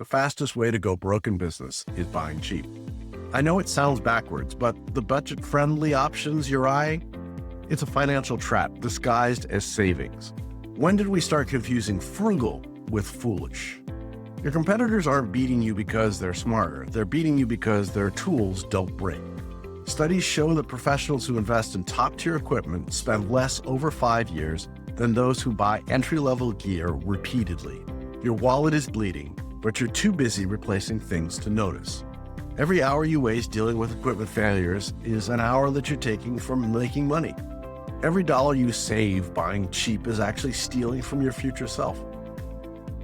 the fastest way to go broke in business is buying cheap. I know it sounds backwards, but the budget-friendly options you're eyeing, it's a financial trap disguised as savings. When did we start confusing frugal with foolish? Your competitors aren't beating you because they're smarter. They're beating you because their tools don't break. Studies show that professionals who invest in top-tier equipment spend less over 5 years than those who buy entry-level gear repeatedly. Your wallet is bleeding, but you're too busy replacing things to notice. Every hour you waste dealing with equipment failures is an hour that you're taking from making money. Every dollar you save buying cheap is actually stealing from your future self.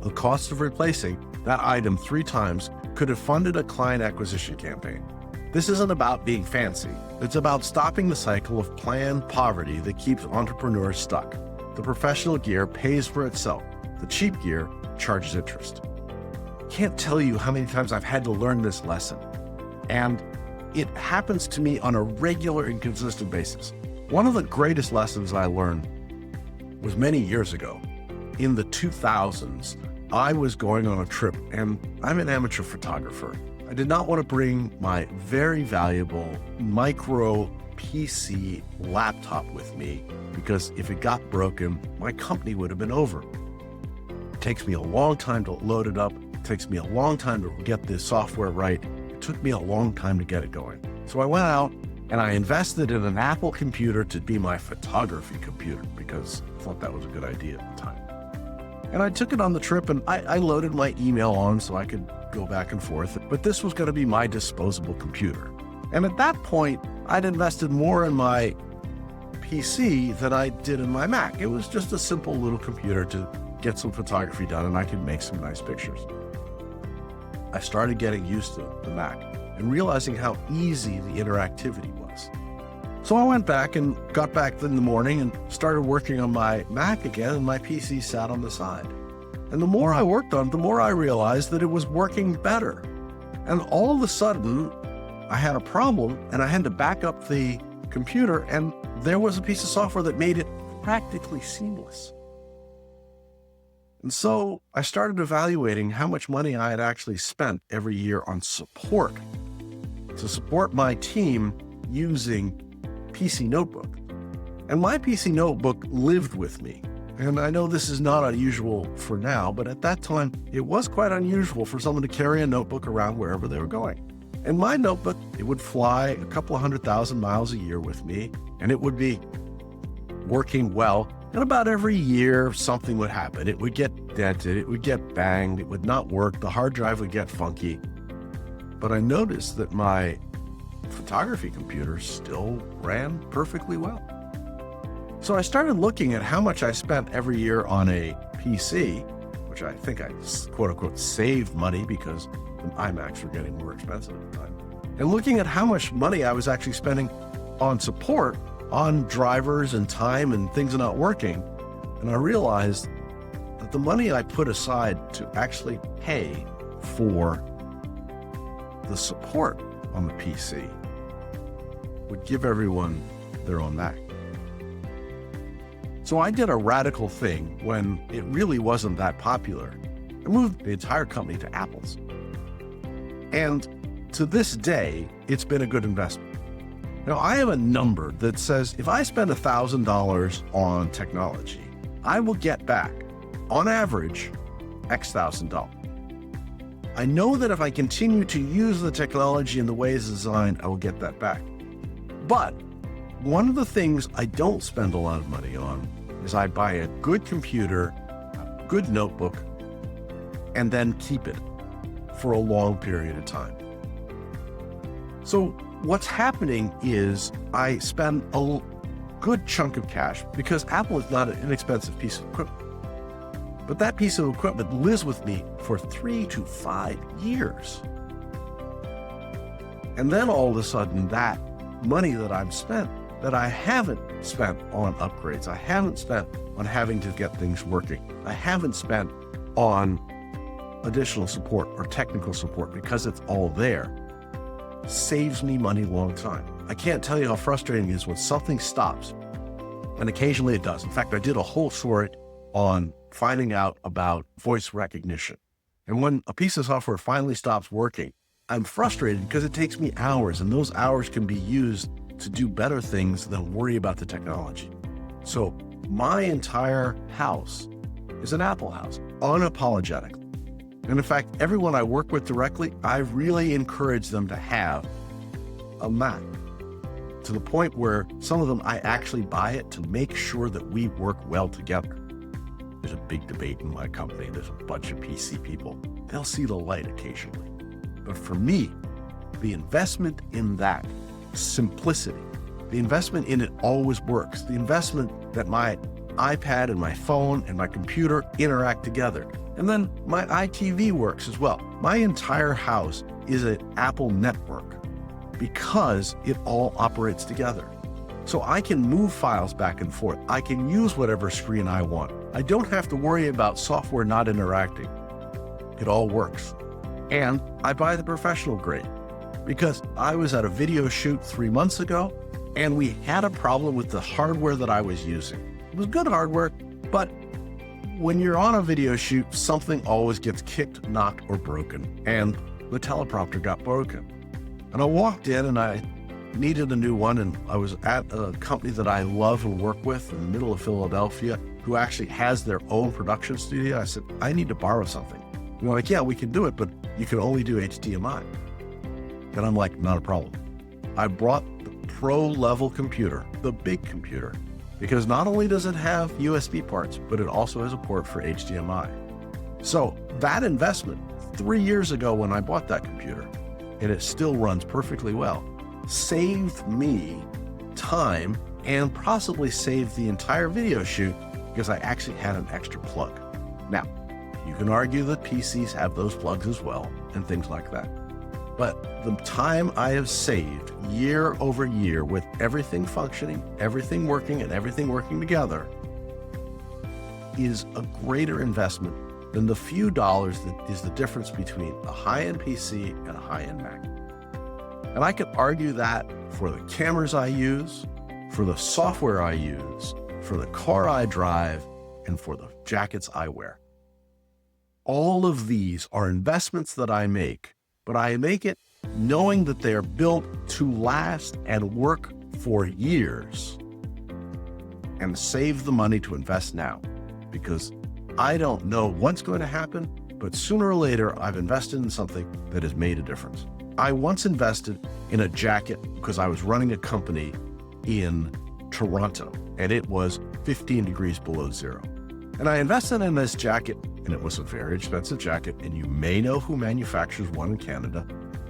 The cost of replacing that item 3 times could have funded a client acquisition campaign. This isn't about being fancy. It's about stopping the cycle of planned poverty that keeps entrepreneurs stuck. The professional gear pays for itself. The cheap gear charges interest. Can't tell you how many times I've had to learn this lesson. And it happens to me on a regular and consistent basis. One of the greatest lessons I learned was many years ago. In the 2000s, I was going on a trip, and I'm an amateur photographer. I did not want to bring my very valuable micro PC laptop with me because if it got broken, my company would have been over. It takes me a long time to load it up. It takes me a long time to get the software right. It took me a long time to get it going. So I went out and I invested in an Apple computer to be my photography computer because I thought that was a good idea at the time. And I took it on the trip and I loaded my email on so I could go back and forth, but this was going to be my disposable computer. And at that point, I'd invested more in my PC than I did in my Mac. It was just a simple little computer to get some photography done and I could make some nice pictures. I started getting used to the Mac and realizing how easy the interactivity was. So I went back and got back in the morning and started working on my Mac again, and my PC sat on the side. And the more I worked on it, the more I realized that it was working better. And all of a sudden, I had a problem and I had to back up the computer, and there was a piece of software that made it practically seamless. And so I started evaluating how much money I had actually spent every year on support to support my team using PC Notebook. And my PC Notebook lived with me. And I know this is not unusual for now, but at that time, it was quite unusual for someone to carry a notebook around wherever they were going. And my notebook, it would fly a couple of 100,000 miles a year with me, and it would be working well. And about every year, something would happen. It would get dented, it would get banged, it would not work, the hard drive would get funky. But I noticed that my photography computer still ran perfectly well. So I started looking at how much I spent every year on a PC, which I think I quote unquote saved money because the iMacs were getting more expensive at the time, and looking at how much money I was actually spending on support, on drivers and time and things not working. And I realized that the money I put aside to actually pay for the support on the PC would give everyone their own Mac. So I did a radical thing when it really wasn't that popular. I moved the entire company to Apple's. And to this day, it's been a good investment. Now, I have a number that says if I spend $1,000 on technology, I will get back, on average, X thousand dollars. I know that if I continue to use the technology in the way it's designed, I will get that back. But one of the things I don't spend a lot of money on is I buy a good computer, a good notebook, and then keep it for a long period of time. So what's happening is I spend a good chunk of cash because Apple is not an inexpensive piece of equipment. But that piece of equipment lives with me for 3 to 5 years. And then all of a sudden, that money that I've spent, that I haven't spent on upgrades, I haven't spent on having to get things working, I haven't spent on additional support or technical support because it's all there, saves me money a long time. I can't tell you how frustrating it is when something stops, and occasionally it does. In fact, I did a whole story on finding out about voice recognition. And when a piece of software finally stops working, I'm frustrated because it takes me hours, and those hours can be used to do better things than worry about the technology. So my entire house is an Apple house, unapologetically. And in fact, everyone I work with directly, I really encourage them to have a Mac, to the point where some of them, I actually buy it to make sure that we work well together. There's a big debate in my company. There's a bunch of PC people. They'll see the light occasionally. But for me, the investment in that simplicity, the investment in it always works, the investment that my iPad and my phone and my computer interact together, and then my iTV works as well. My entire house is an Apple network because it all operates together. So I can move files back and forth. I can use whatever screen I want. I don't have to worry about software not interacting. It all works. And I buy the professional grade because I was at a video shoot 3 months ago and we had a problem with the hardware that I was using. It was good hardware, but when you're on a video shoot, something always gets kicked, knocked, or broken. And the teleprompter got broken. And I walked in and I needed a new one, and I was at a company that I love and work with in the middle of Philadelphia who actually has their own production studio. I said, I need to borrow something. And they're like, yeah, we can do it, but you can only do HDMI. And I'm like, not a problem. I brought the pro level computer, the big computer, because not only does it have USB ports, but it also has a port for HDMI. So that investment 3 years ago when I bought that computer, and it still runs perfectly well, saved me time and possibly saved the entire video shoot because I actually had an extra plug. Now, you can argue that PCs have those plugs as well and things like that. But the time I have saved year over year with everything functioning, everything working, and everything working together is a greater investment than the few dollars that is the difference between a high-end PC and a high-end Mac. And I could argue that for the cameras I use, for the software I use, for the car I drive, and for the jackets I wear. All of these are investments that I make, but I make it knowing that they are built to last and work for years, and save the money to invest now, because I don't know what's going to happen, but sooner or later, I've invested in something that has made a difference. I once invested in a jacket because I was running a company in Toronto, and it was 15 degrees below zero. And I invested in this jacket, and it was a very expensive jacket, and you may know who manufactures one in Canada,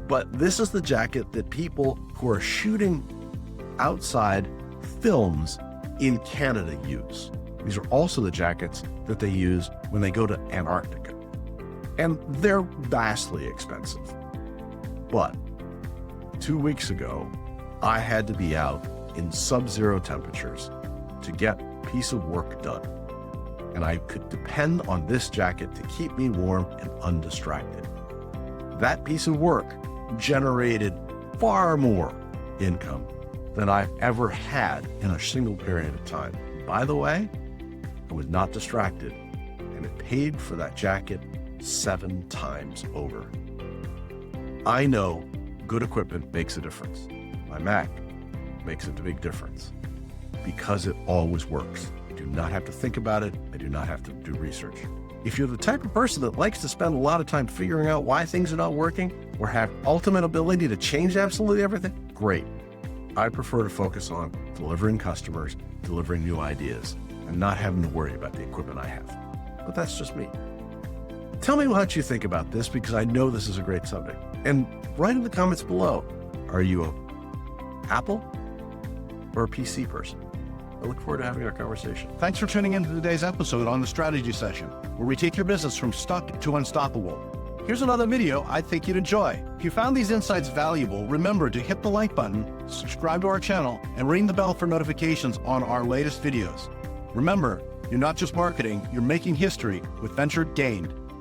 but this is the jacket that people who are shooting outside films in Canada use. These are also the jackets that they use when they go to Antarctica. And they're vastly expensive. But 2 weeks ago, I had to be out in sub-zero temperatures to get a piece of work done. And I could depend on this jacket to keep me warm and undistracted. That piece of work generated far more income than I've ever had in a single period of time. By the way, I was not distracted, and it paid for that jacket 7 times over. I know good equipment makes a difference. My Mac makes a big difference because it always works. I do not have to think about it. I do not have to do research. If you're the type of person that likes to spend a lot of time figuring out why things are not working or have ultimate ability to change absolutely everything, great. I prefer to focus on delivering customers, delivering new ideas, and not having to worry about the equipment I have. But that's just me. Tell me what you think about this, because I know this is a great subject. And write in the comments below, are you an Apple or a PC person? I look forward to having our conversation. Thanks for tuning in to today's episode on the Strategy Session, where we take your business from stuck to unstoppable. Here's another video I think you'd enjoy. If you found these insights valuable, remember to hit the like button, subscribe to our channel, and ring the bell for notifications on our latest videos. Remember, you're not just marketing, you're making history with Venture Gained.